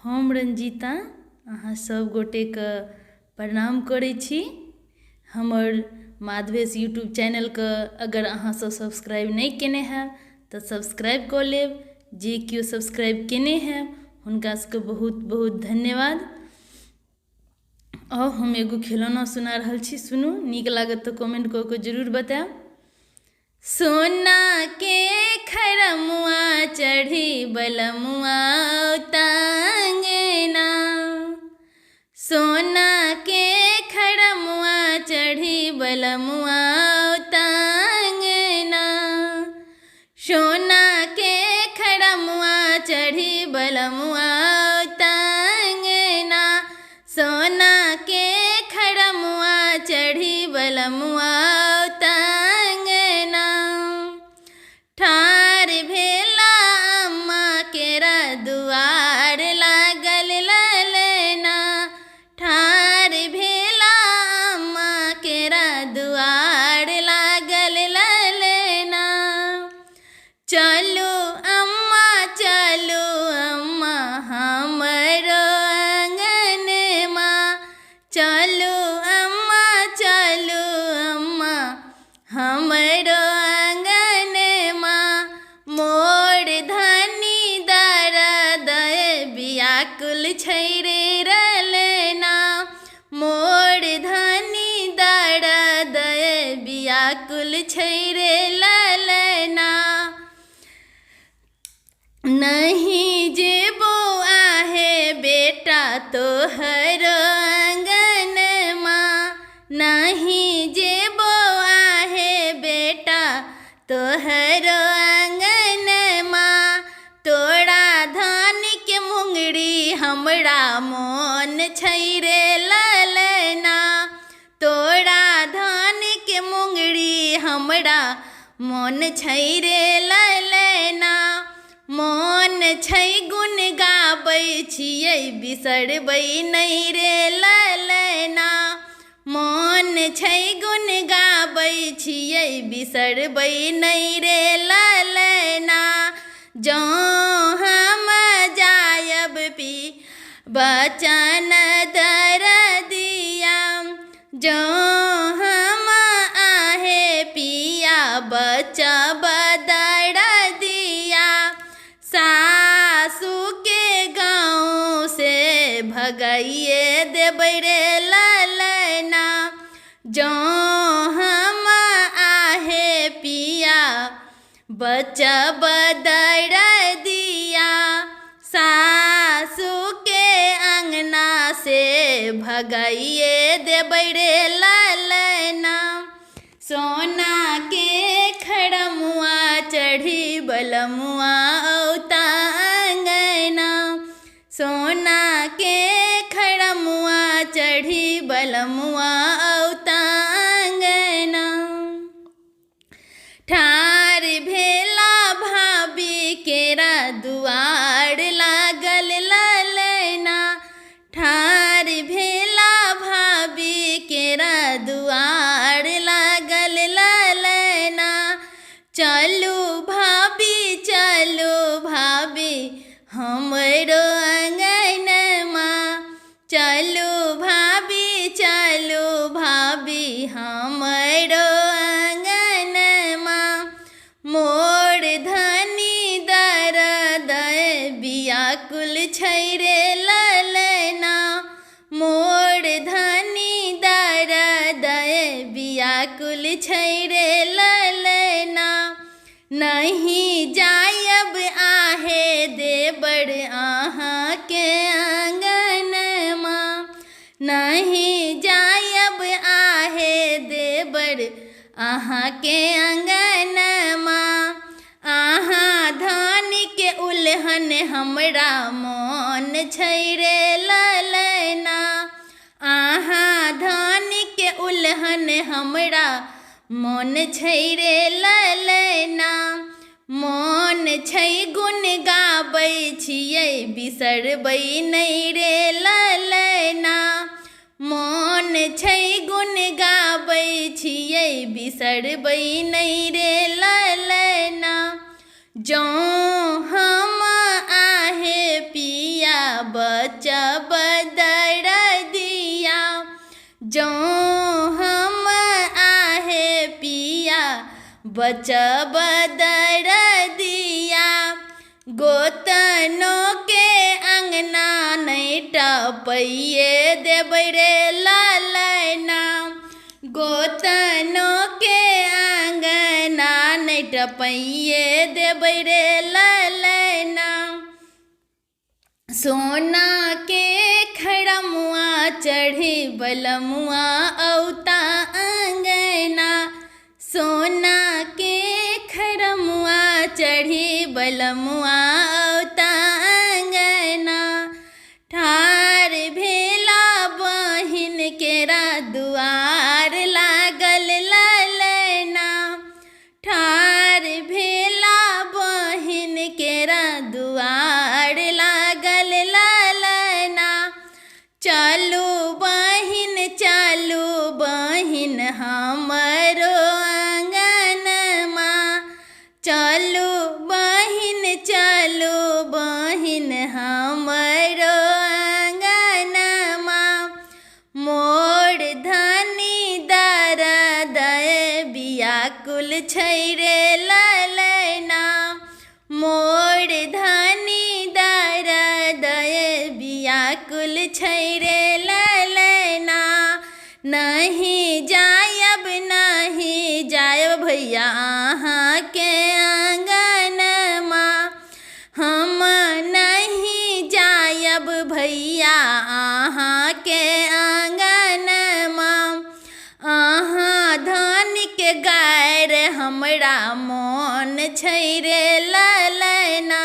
हम रंजीता अहाँ सब गोटे के प्रणाम करै छी। हमर माधवेश यूट्यूब चैनल के अगर अहाँ सब सब्सक्राइब नहीं केने हैं तो सब्सक्राइब कऽ लेब। जे केओ सब्सक्राइब केने हैं हुनका सबके बहुत बहुत धन्यवाद। और हम एगो खिलौना सुना रहल छी, सुनू। नीक लागत तो कमेंट कऽ के जरूर बताएब। सोना के खरमुआ चढ़ी बलमुआ उतांगना, सोना के खरमुआ चढ़ी बलमुआ उतांगना, सोना के खरमुआ चढ़ी बलमुआ उतांगना, सोना के खरमुआ चढ़ी बलमुआ उतांगना। ठार भेला अम्मा केरा दुआर लागल ललना, ठार भेला अम्मा केरा दुआर लागल ललना। चलू अम्मा हमरो आंगनमा, चलू अम्मा हमरो आंगनमा। मोर धनी दर्द व्याकुल छै रे रलना, मोर धनी दर्द व्याकुल छै रे ललना। नहीं जेबो आहे बेटा तोहरो आंगनमा, नहीं जेबो आहे बेटा तोहरो आंगनमा। तोरा धान के मुंगरी हमरा मोन छै रे ललना, तोरा धान के मुंगरी हमरा मोन छै रे ललना। मोन छै गुन गाबै छियै बिसरबै नहीं रे ललना, मोन छै गुन गाबै छियै बिसरबै नहीं रे ललना। जँ हम जायब पी बचन दरदिया, जँ हम आहे पिया बचब दरदिया। सासू के गाँव से भगाइए देबै रे ललना, जँ हम आहे पिया बचब दरदिया। सासू के अंगना से भगाइए देबै रे ललना। सोना के खरमुआ चढ़ी बलमुआ उतांगना, सोना के खरमुआ चढ़ी बलमुआ उतांगना। ठार भेला भाभी केरा दुआर लागल ललना, ठार भेला भाभी केरा दुआर लागल ललना। चलू भाभी हमरो आंगनमा, चलू भाभी हमरो आंगनमा। मोर धनी दर्द व्याकुल छै रे ललना, मोर धनी दर्द व्याकुल छै रे ललना। नहीं जायब आहे देवर अहाँ के आंगनमा, नहीं जायब आहे देवर अहाँ के आंगनमा। अहाँ धान के उल्हन हमरा मोन छै रे ललना, अहाँ धान के उल्हन हमरा मोन छै रे ललना। मोन छै गुन गाबै छियै बिसरबै नहीं रे ललना, मोन छै गुन गाबै छियै बिसरबै नहीं रे ललना। जँ हम आहे पिया बच बचब दरदिया गोतनों के अंगना नहीं टपैये देबै रे ललैना। गोतनों के अंगना नहीं टपैये देबै रे ललैना। सोना के खड़मुआ चढ़ी बलमुआ औता अंगना। सोना के खड़मुआ चढ़ी बलमुआ औता अंगना। ठार भेला बहिन केरा दुआर लागल ललैना। ठार भेला बहिन केरा दुआर लागल ललैना। चलू बहिन चलू बहिन हमरो अंगनमा। चलू बहिन चलू बहिन हमरो अंगनमा। मोर धनी दरद व्याकुल छै रे ललैना। मोर धनी दरद व्याकुल छै रे ललैना। नहीं जायब भैया अहाँ के आंगनमा। हम नहीं जायब भैया अहाँ के आंगनमा। अहाँ धन के गायर हमरा मोन छै रे ललैना।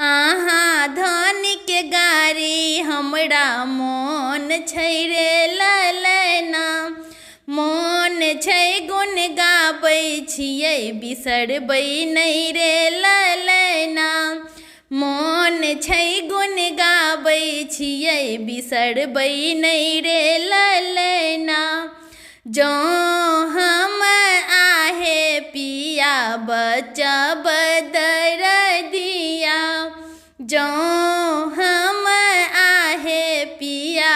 अहाँ धन के गारी हमरा मोन छै रे ललैना। मोन छै गुण गाबै छियै बिसरबै नहीं रे ललैना। मोन छै गुण गाबै छियै बिसरबै नहीं रे ललैना। जँ हम आहे पिया बचब दरदिया। जँ हम आहे पिया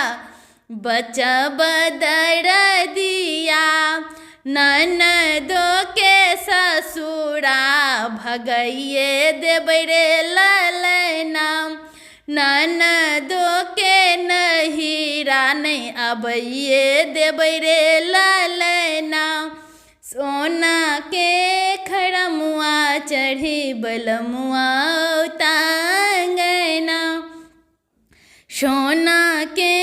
बचब दरदिया। ननदो के ससुरा भगैये देबै रे ललैना। ननदो के नहिरा नहीं अबैये देबै रे ललैना। सोना के खड़मुआ चढ़ी बलमुआ औता अंगना। सोना के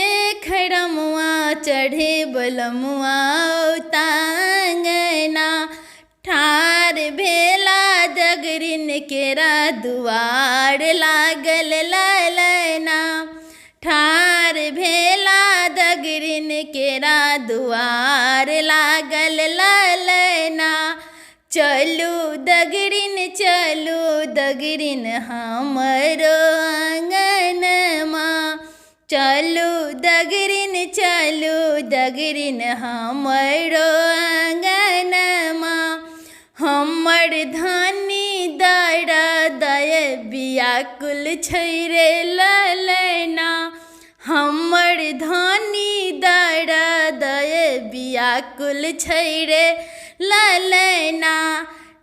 खड़मुआ चढ़े बलमुआ औता अंगना। ठार भेला दगरिन केरा दुआर लागल ललैना। ठार भेला दगरिन केरा दुआर लागल ललैना। चलू दगरिन हमरो अंगनमा। चलू दगरिन हमरो अंगनमा। हमर धनी दरद व्याकुल छै रे ललैना। हमर धनी दरद व्याकुल छै रे ललैना।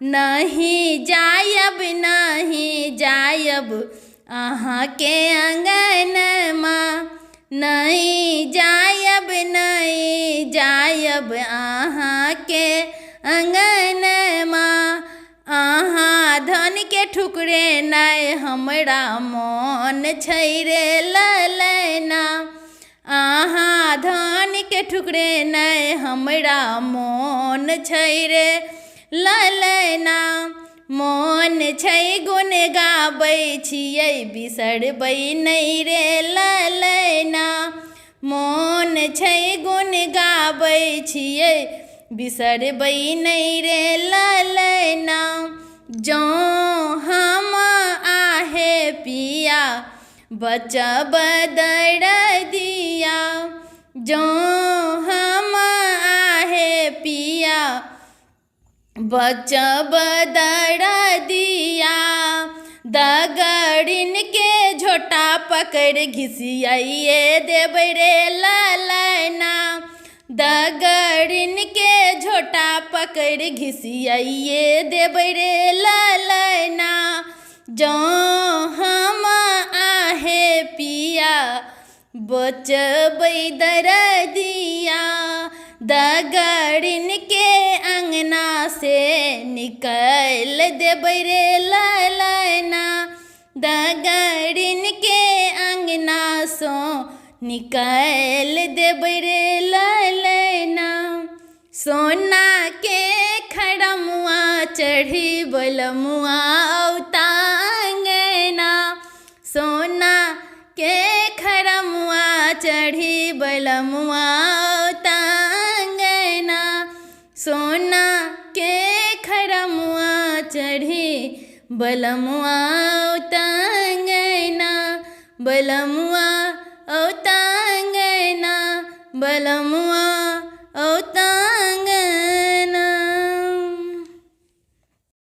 नहीं जायब अहाँ के अंगनमा। नहीं जायब अहाँ के अंगनमा। अहाँ धन के ठुकरे नहीं हमरा मोन छै रे ललैना। अहाँ धन के ठुकरे नहीं हमरा मोन छै रे ललैना। मोन छै गुण गाबै छियै बिसरबै नहीं रे ललैना। मोन छै गुण गाबै छियै बिसरबै नहीं रे ललैना। जँ हम आहे पिया बचब दरदिया। जँ हम आहे पिया बचब दरदिया। दगड़िन के झोटा पकड़ घिसियाइए देबै रे ललैना। दगड़िन के झोटा पकड़ घिसियाइए देबै रे ललैना। जँ हम आहे पिया बचबै दरदिया, दगड़िन के अंगना से निकल देबै रे ललैना। दगड़िन के अंगना सो निकल देबै रे ललैना। सोना के खड़मुआ चढ़ी बलमुआ औतांगना। सोना के खड़मुआ चढ़ी बलमुआ औतांगना। सोना के खड़मुआ चढ़ी बलमुआ औतांगना। बलमुआ औतांगना, बलमुआ औतांगना।